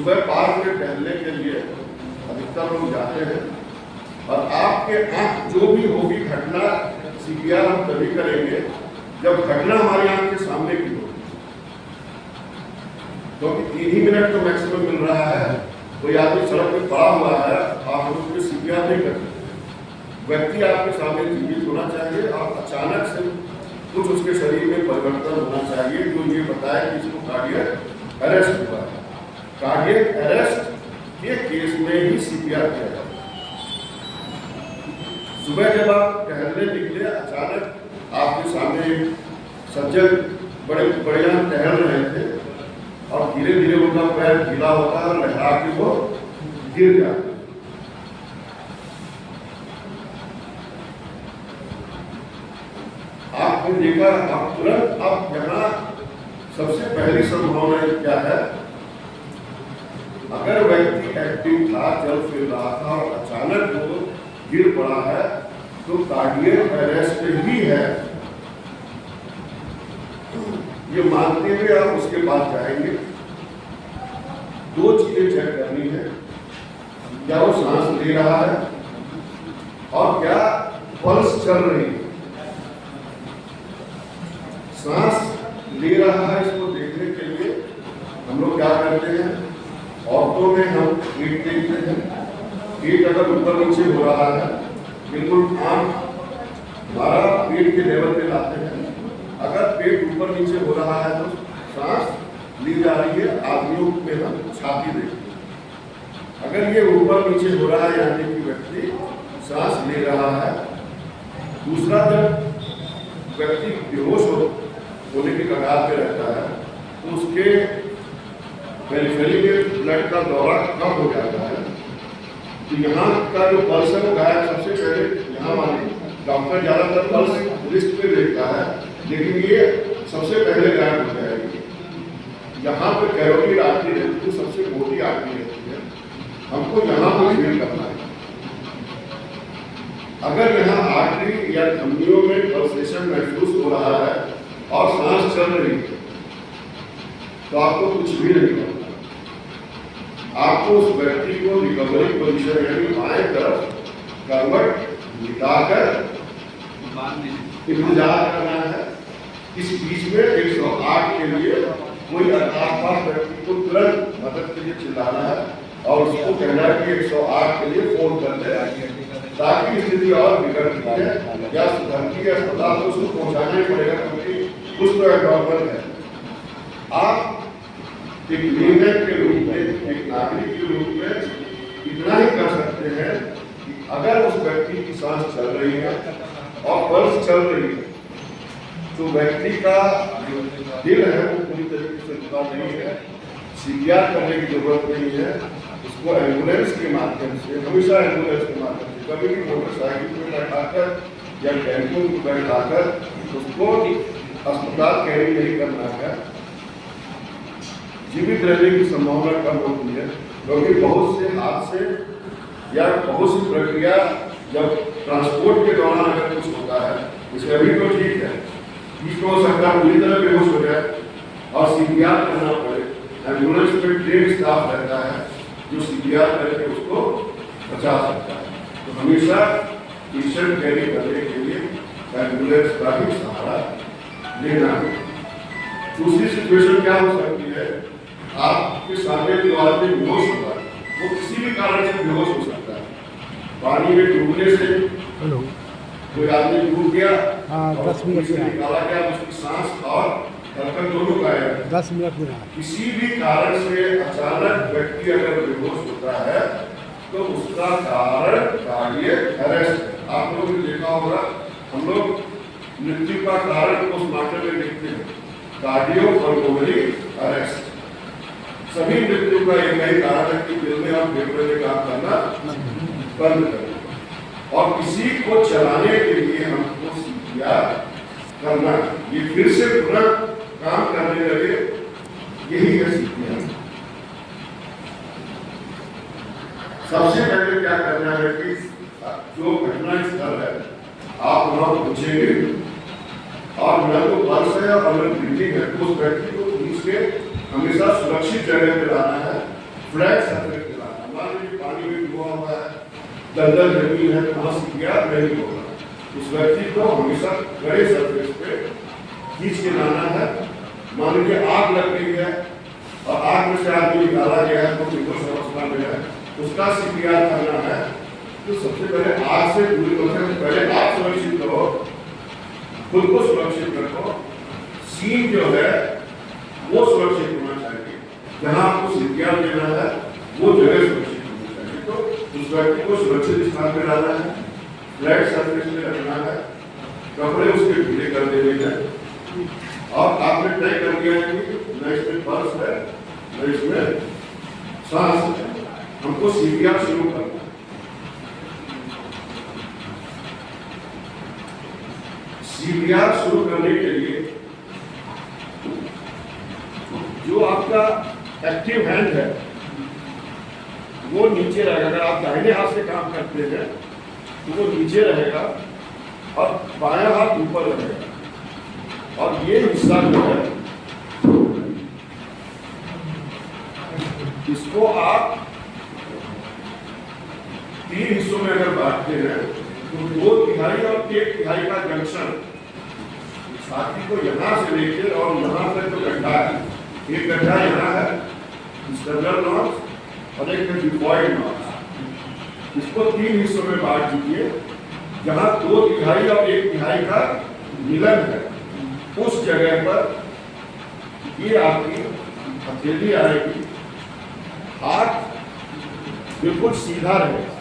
सुबह पार्क में टहलने के लिए अधिकतर लोग जाते हैं और आपके आंख जो भी होगी घटना सीपीआर हम तभी करेंगे जब घटना हमारी आंख के सामने की होगी, क्योंकि 3 ही मिनट तो मैक्सिमम मिल रहा है। कोई आदमी सड़क पे पड़ा हुआ है, आप हम उसके सीपीआर नहीं कर सकते। व्यक्ति आपके सामने जीवित होना चाहिए और अचानक से कुछ उसके शरीर में परिवर्तन होना चाहिए जो ये बताए कि इसको कार्डियक अरेस्ट हुआ है। कार्डियक अरेस्ट के केस में ही सीपीआर किया जाता है। सुबह जब आप टहलने निकले, अचानक आपके सामने सज्जन बड़े बढ़िया टहल रहे थे और धीरे धीरे उनका पैर ढीला होता है और लहरा के वो गिर जाता है। आपने देखा, आप तुरंत अब यहाँ सबसे पहली संभावना क्या है, अगर व्यक्ति एक्टिव था, चल फिर रहा था और अचानक वो गिर पड़ा है तो कार्डियक अरेस्ट ही है। ये मानते हुए आप उसके पास जाएंगे। 2 चीजें चेक करनी है, क्या वो सांस ले रहा है और क्या पल्स चल रही है। सांस ले रहा है इसको देखने के लिए हम लोग क्या करते हैं, औरतों में हम पेट देखते हैं। पेट अगर ऊपर नीचे हो रहा है, बिल्कुल आंख हमारा पेट के लेवल पे लाते हैं। अगर पेट ऊपर नीचे हो रहा है तो सांस ली जा रही है। आदमियों में हम छाती देखते हैं। अगर ये ऊपर नीचे हो रहा है यानी कि व्यक्ति सांस ले रहा है। दूसरा, जब व्यक्ति बेहोश होने की कगार पे रहता है तो उसके पेरिफेरी में ब्लड का दौरा कम हो जाता है, तो यहाँ का जो पल्स है वो गायब। सबसे पहले यहाँ वाले डॉक्टर ज़्यादातर पल्स लिस्ट पे देखता है, लेकिन ये सबसे पहले गायब हो जाएगी। यहाँ पे कैरोटिड आर्टरी रहती है, सबसे मोटी आर्टरी रहती है, हमको यहाँ पर फील करना है। अगर यहाँ आर्टरी या धमनियों में पल्सेशन महसूस हो रहा है और सांस चल रही है तो आपको कुछ भी नहीं होगा। आपको उस व्यक्ति को रिकवरी पोजीशन यानी बाएं तरफ करवट लिटाकर इंतजार करना है। इस बीच में 108 के लिए कोई आसपास व्यक्ति को तुरंत मदद के लिए चिल्लाना है और उसको कहना है कि 108 के लिए फोन कर दे, ताकि स्थिति और बिगड़ती है या सुधरती है। अस्पताल को उसको पहुंचाना ही पड़ेगा, क्योंकि कुछ तो एडनॉर्मल है। आप एक लेमैन के रूप में, एक नागरिक के रूप में इतना ही कर सकते हैं कि अगर उस व्यक्ति की सांस चल रही है और पल्स चल रही है तो व्यक्ति का जो दिल है वो पूरी तरीके से रुका नहीं है, सीपीआर करने की जरूरत नहीं है। उसको एम्बुलेंस के माध्यम से, हमेशा एम्बुलेंस के माध्यम से, कभी भी मोटरसाइकिल पर बैठाकर या टेम्पो में बैठाकर उसको अस्पताल कैरी नहीं करना है। जीवित रहने की संभावना कम होती है, क्योंकि बहुत से हादसे या बहुत सी प्रक्रिया जब ट्रांसपोर्ट के दौरान अगर कुछ होता है, इसमें अभी तो ठीक है, बीच हो सकता है पूरी तरह बेहोश हो जाए और सीपीआर करना पड़े। एम्बुलेंस में ट्रेन स्टाफ रहता है जो सीपीआर करके उसको बचा सकता है। तो हमेशा पेशेंट कैरी करने के लिए एम्बुलेंस का भी सहारा लेना है। दूसरी सिचुएशन क्या हो सकती है, आपके सामने जो आदमी बेहोश हुआ है वो किसी भी कारण से बेहोश हो सकता है। पानी में डूबने से कोई आदमी डूब गया, 10 मिनट से निकाला गया, उसकी सांस और धड़कन दोनों गायब है। 10 मिनट में किसी भी कारण से अचानक व्यक्ति अगर बेहोश होता है तो उसका कारण कार्डियक अरेस्ट है। आप लोगों ने देखा होगा, हम लोग मृत्यु का कारण पोस्टमार्टम में देखते हैं, कार्डियोपल्मोनरी अरेस्ट। सभी मृत्यु का एक ही कारण है कि दिल में और फेफड़े में काम करना बंद कर दें, और किसी को चलाने के लिए हमको सीपीआर करना, ये फिर से पूरा काम करने लगे, यही है सीपीआर। सबसे पहले क्या करना है कि जो घटना स्थल है आप वहां पहुंचेंगे और न तो पल्स है और न ब्रीथिंग है, उस व्यक्ति को खींच के हमेशा सुरक्षित जगह पे लाना है। फ्लैट सरफेस पे लाना। मान लीजिए पानी में डूबा हुआ है, दलदल जमीन है, तो वहां सीपीआर नहीं होगा। उस व्यक्ति को हमेशा बड़े सरफेस पे खींच के लाना है। मान लीजिए आग लग गई है और आग में से आदमी निकाला गया है, तो बिल्कुल अवस्था में है, उसका सीपीआर करना है। तो सबसे पहले आग से दूरी करने से पहले आप सुरक्षित करो, खुद को सुरक्षित रखो। सीन जो है वो सुरक्षित होना चाहिए, जहां आपको सीपीआर देना है वो जगह सुरक्षित होनी चाहिए। तो उस व्यक्ति को सुरक्षित स्थान पे डालना है, फ्लैट सरफेस पे रखना है, कपड़े उसके ढीले कर देने हैं और आपने तय कर दिया है कि न इसमें पल्स है न इसमें सांस है, हमको सीपीआर शुरू करना है। सीपीआर शुरू करने के लिए जो आपका एक्टिव हैंड है वो नीचे रहेगा। अगर आप दाहिने हाथ से काम करते हैं तो वो नीचे रहेगा और बायां हाथ ऊपर रहेगा। और ये हिस्सा जो है इसको आप 3 हिस्सों में अगर बांटते हैं तो 2/3 और 1/3 का जंक्शन छाती को यहां से लेकर और यहां तक जो गड्ढा है, एक गड्ढा यहाँ है स्टर्नल नॉच और एक डिफॉइड नॉच। इसको 3 हिस्सों में बांट दीजिए, जहां 2/3 और 1/3 का मिलन है। उस जगह पर ये आपकी हथेली आएगी, हाथ बिल्कुल सीधा रहेगा।